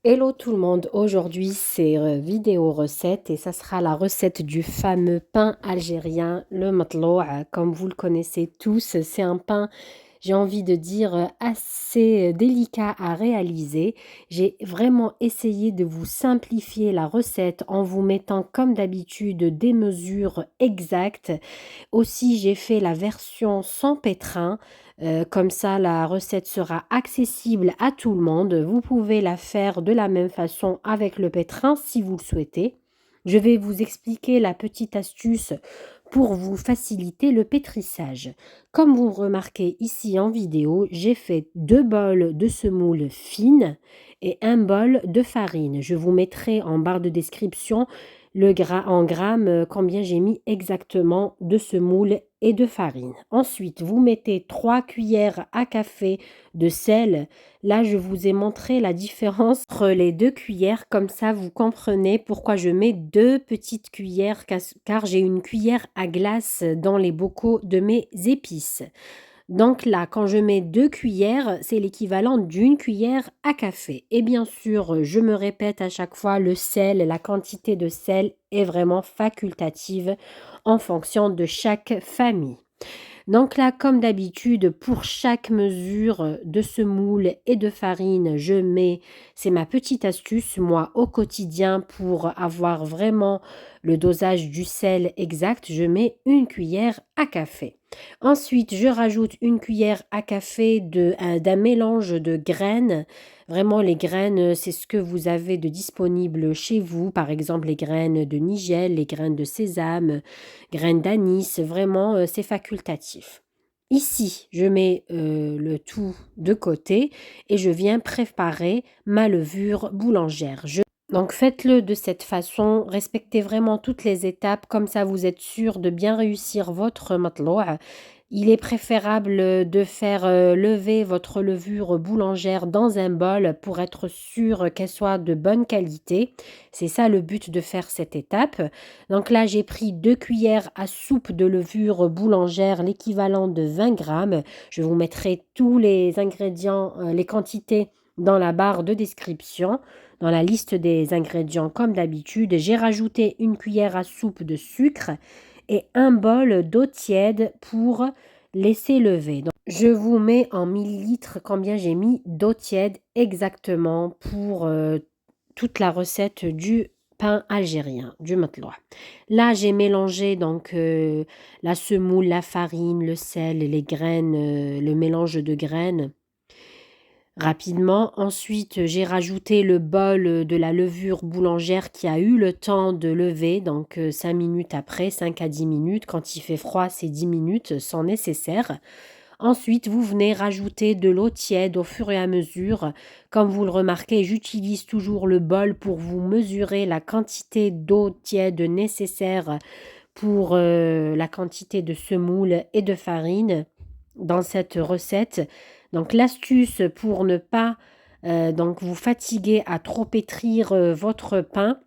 Hello tout le monde, aujourd'hui c'est vidéo recette et ça sera la recette du fameux pain algérien, le matloua. Comme vous le connaissez tous, c'est un pain, j'ai envie de dire, assez délicat à réaliser. J'ai vraiment essayé de vous simplifier la recette en vous mettant comme d'habitude des mesures exactes. Aussi, j'ai fait la version sans pétrin. Comme ça, la recette sera accessible à tout le monde. Vous pouvez la faire de la même façon avec le pétrin si vous le souhaitez. Je vais vous expliquer la petite astuce pour vous faciliter le pétrissage. Comme vous remarquez ici en vidéo, j'ai fait 2 bols de semoule fine et un bol de farine. Je vous mettrai en barre de description en grammes combien j'ai mis exactement de semoule et de farine. Ensuite, vous mettez 3 cuillères à café de sel. Là, je vous ai montré la différence entre les 2 cuillères. Comme ça, vous comprenez pourquoi je mets 2 petites cuillères car j'ai une cuillère à glace dans les bocaux de mes épices. Donc là, quand je mets 2 cuillères, c'est l'équivalent d'une cuillère à café. Et bien sûr, je me répète à chaque fois, le sel, la quantité de sel est vraiment facultative en fonction de chaque famille. Donc là, comme d'habitude, pour chaque mesure de semoule et de farine, c'est ma petite astuce, moi, au quotidien, pour avoir vraiment le dosage du sel exact, je mets une cuillère à café. Ensuite, je rajoute une cuillère à café d'un mélange de graines. Vraiment, les graines, c'est ce que vous avez de disponible chez vous. Par exemple, les graines de nigel, les graines de sésame, graines d'anis. Vraiment, c'est facultatif. Ici, je mets le tout de côté et je viens préparer ma levure boulangère. Donc faites-le de cette façon, respectez vraiment toutes les étapes, comme ça vous êtes sûr de bien réussir votre matloua. Il est préférable de faire lever votre levure boulangère dans un bol pour être sûr qu'elle soit de bonne qualité. C'est ça le but de faire cette étape. Donc là, j'ai pris 2 cuillères à soupe de levure boulangère, l'équivalent de 20 grammes. Je vous mettrai tous les ingrédients, les quantités dans la barre de description. Dans la liste des ingrédients, comme d'habitude, j'ai rajouté une cuillère à soupe de sucre et un bol d'eau tiède pour laisser lever. Donc, je vous mets en millilitres combien j'ai mis d'eau tiède exactement pour toute la recette du pain algérien, du matloua. Là, j'ai mélangé donc la semoule, la farine, le sel, les graines, le mélange de graines rapidement. Ensuite, j'ai rajouté le bol de la levure boulangère qui a eu le temps de lever, donc 5 minutes après, 5 à 10 minutes. Quand il fait froid, c'est 10 minutes sans nécessaire. Ensuite, vous venez rajouter de l'eau tiède au fur et à mesure. Comme vous le remarquez, j'utilise toujours le bol pour vous mesurer la quantité d'eau tiède nécessaire pour la quantité de semoule et de farine dans cette recette. Donc l'astuce pour ne pas donc vous fatiguer à trop pétrir votre pain,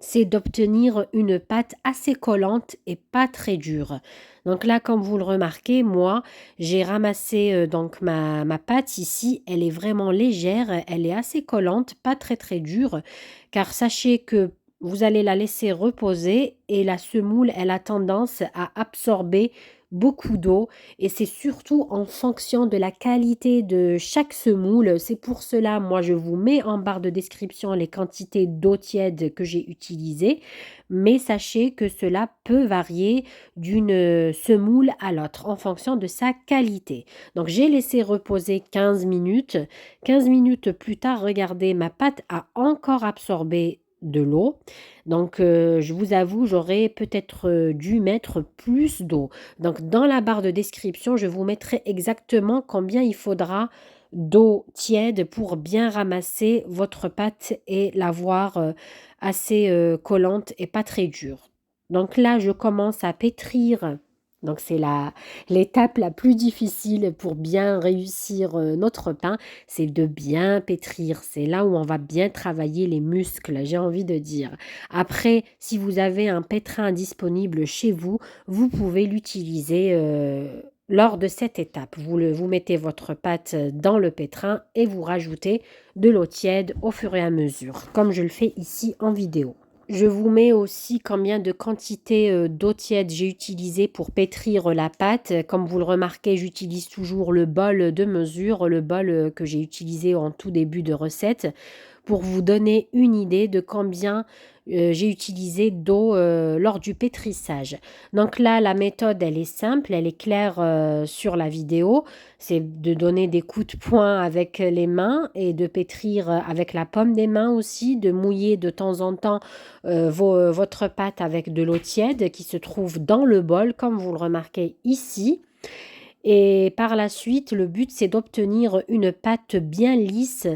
c'est d'obtenir une pâte assez collante et pas très dure. Donc là, comme vous le remarquez, moi, j'ai ramassé donc ma pâte ici. Elle est vraiment légère, elle est assez collante, pas très très dure, car sachez que vous allez la laisser reposer et la semoule, elle a tendance à absorber beaucoup d'eau et c'est surtout en fonction de la qualité de chaque semoule. C'est pour cela, moi, je vous mets en barre de description les quantités d'eau tiède que j'ai utilisées, mais sachez que cela peut varier d'une semoule à l'autre en fonction de sa qualité. Donc, j'ai laissé reposer 15 minutes. 15 minutes plus tard, regardez, ma pâte a encore absorbé de l'eau. Donc, je vous avoue, j'aurais peut-être dû mettre plus d'eau. Donc, dans la barre de description, je vous mettrai exactement combien il faudra d'eau tiède pour bien ramasser votre pâte et l'avoir assez collante et pas très dure. Donc là, je commence à pétrir. Donc c'est l'étape la plus difficile pour bien réussir notre pain, c'est de bien pétrir. C'est là où on va bien travailler les muscles, j'ai envie de dire. Après, si vous avez un pétrin disponible chez vous, vous pouvez l'utiliser lors de cette étape. Vous mettez votre pâte dans le pétrin et vous rajoutez de l'eau tiède au fur et à mesure, comme je le fais ici en vidéo. Je vous mets aussi combien de quantité d'eau tiède j'ai utilisé pour pétrir la pâte. Comme vous le remarquez, j'utilise toujours le bol de mesure, le bol que j'ai utilisé en tout début de recette, pour vous donner une idée de combien j'ai utilisé d'eau lors du pétrissage. Donc là, la méthode, elle est simple, elle est claire sur la vidéo. C'est de donner des coups de poing avec les mains et de pétrir avec la paume des mains aussi, de mouiller de temps en temps votre pâte avec de l'eau tiède qui se trouve dans le bol, comme vous le remarquez ici. Et par la suite, le but, c'est d'obtenir une pâte bien lisse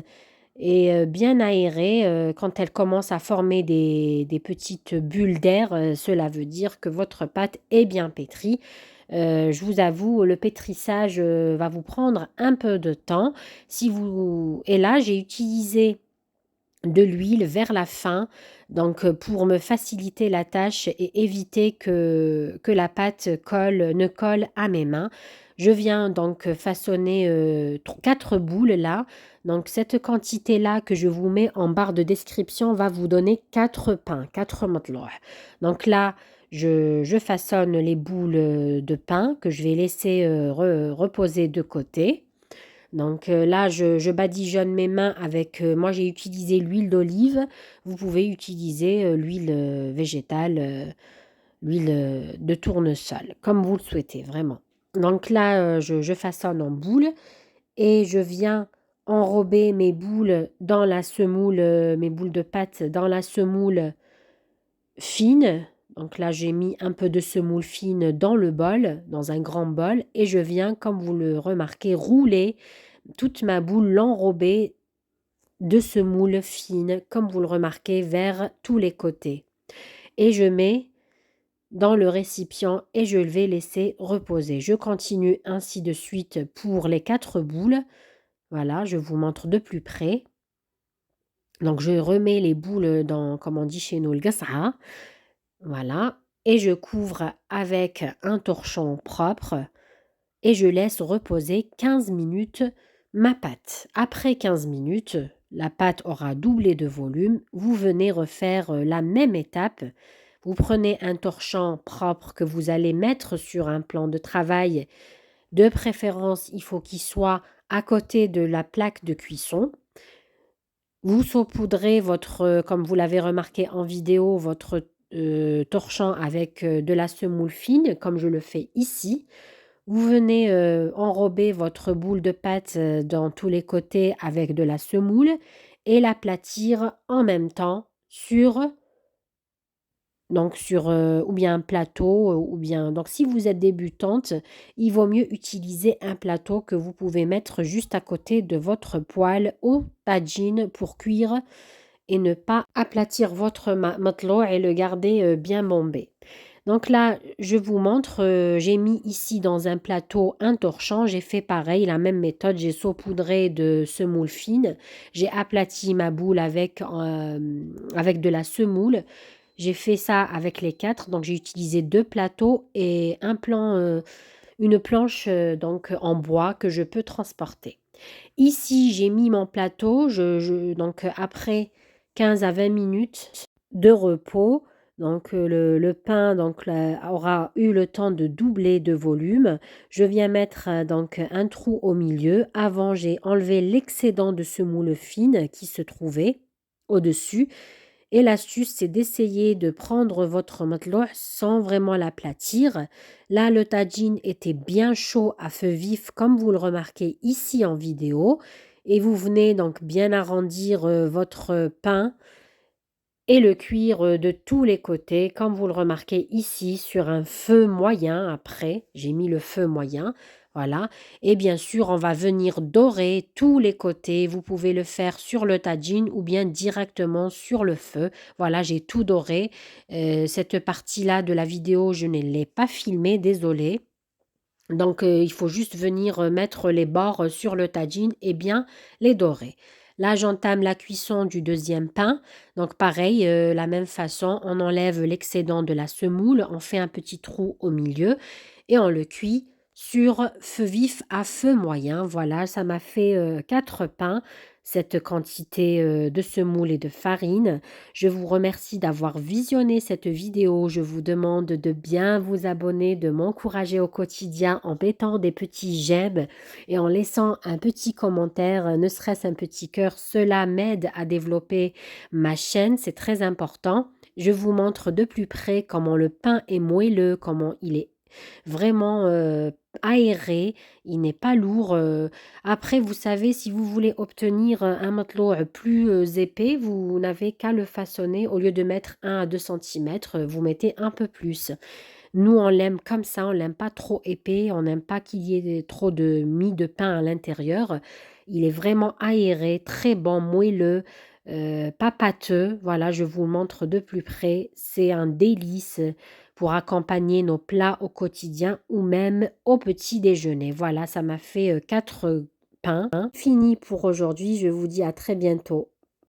et bien aérée. Quand elle commence à former des petites bulles d'air, cela veut dire que votre pâte est bien pétrie. Je vous avoue, le pétrissage va vous prendre un peu de temps. Et là, j'ai utilisé de l'huile vers la fin, donc pour me faciliter la tâche et éviter que la pâte ne colle à mes mains. Je viens donc façonner 4 boules là. Donc cette quantité-là que je vous mets en barre de description va vous donner 4 pains, 4 matlouh. Donc là, je façonne les boules de pain que je vais laisser reposer de côté. Donc là, je badigeonne mes mains avec, moi j'ai utilisé l'huile d'olive, vous pouvez utiliser l'huile végétale, l'huile de tournesol, comme vous le souhaitez vraiment. Donc là, je façonne en boule et je viens enrober mes boules dans la semoule, mes boules de pâte dans la semoule fine. Donc là, j'ai mis un peu de semoule fine dans le bol, dans un grand bol, et je viens, comme vous le remarquez, rouler toute ma boule, l'enrober de semoule fine, comme vous le remarquez, vers tous les côtés. Et je mets dans le récipient et je vais laisser reposer. Je continue ainsi de suite pour les 4 boules. Voilà, je vous montre de plus près. Donc, je remets les boules dans, comme on dit chez nous, le gas'a. Voilà. Et je couvre avec un torchon propre et je laisse reposer 15 minutes ma pâte. Après 15 minutes, la pâte aura doublé de volume. Vous venez refaire la même étape. Vous prenez un torchon propre que vous allez mettre sur un plan de travail. De préférence, il faut qu'il soit à côté de la plaque de cuisson. Vous saupoudrez comme vous l'avez remarqué en vidéo, votre torchon avec de la semoule fine, comme je le fais ici. Vous venez enrober votre boule de pâte dans tous les côtés avec de la semoule et l'aplatir en même temps sur ou bien un plateau ou bien donc si vous êtes débutante, il vaut mieux utiliser un plateau que vous pouvez mettre juste à côté de votre poêle au tagine pour cuire et ne pas aplatir votre matelot et le garder bien bombé. Donc là, je vous montre, j'ai mis ici dans un plateau un torchon, j'ai fait pareil, la même méthode, j'ai saupoudré de semoule fine, j'ai aplati ma boule avec de la semoule, j'ai fait ça avec les 4, donc j'ai utilisé 2 plateaux et une planche donc en bois que je peux transporter. Ici, j'ai mis mon plateau, donc après 15 à 20 minutes de repos, donc le pain donc, aura eu le temps de doubler de volume. Je viens mettre donc un trou au milieu. Avant, j'ai enlevé l'excédent de semoule fine qui se trouvait au-dessus. Et l'astuce, c'est d'essayer de prendre votre mateloh sans vraiment l'aplatir. Là, le tagine était bien chaud à feu vif, comme vous le remarquez ici en vidéo. Et vous venez donc bien arrondir votre pain et le cuire de tous les côtés, comme vous le remarquez ici, sur un feu moyen. Après, j'ai mis le feu moyen. Voilà. Et bien sûr, on va venir dorer tous les côtés. Vous pouvez le faire sur le tagine ou bien directement sur le feu. Voilà, j'ai tout doré. Cette partie-là de la vidéo, je ne l'ai pas filmée, désolée. Donc, il faut juste venir mettre les bords sur le tagine et bien les dorer. Là, j'entame la cuisson du deuxième pain. Donc, pareil, la même façon, on enlève l'excédent de la semoule, on fait un petit trou au milieu et on le cuit sur feu vif à feu moyen. Voilà, ça m'a fait 4 pains, cette quantité de semoule et de farine. Je vous remercie d'avoir visionné cette vidéo. Je vous demande de bien vous abonner, de m'encourager au quotidien en mettant des petits j'aime et en laissant un petit commentaire, ne serait-ce un petit cœur. Cela m'aide à développer ma chaîne, c'est très important. Je vous montre de plus près comment le pain est moelleux, comment il est vraiment aéré, il n'est pas lourd. Après, vous savez, si vous voulez obtenir un matelot plus épais, vous n'avez qu'à le façonner. Au lieu de mettre 1 à 2 cm, vous mettez un peu plus. Nous, on l'aime comme ça, on l'aime pas trop épais, on n'aime pas qu'il y ait trop de mie de pain à l'intérieur. Il est vraiment aéré, très bon, moelleux, pas pâteux. Voilà, je vous le montre de plus près. C'est un délice pour accompagner nos plats au quotidien ou même au petit déjeuner. Voilà, ça m'a fait 4 pains. Fini pour aujourd'hui, je vous dis à très bientôt.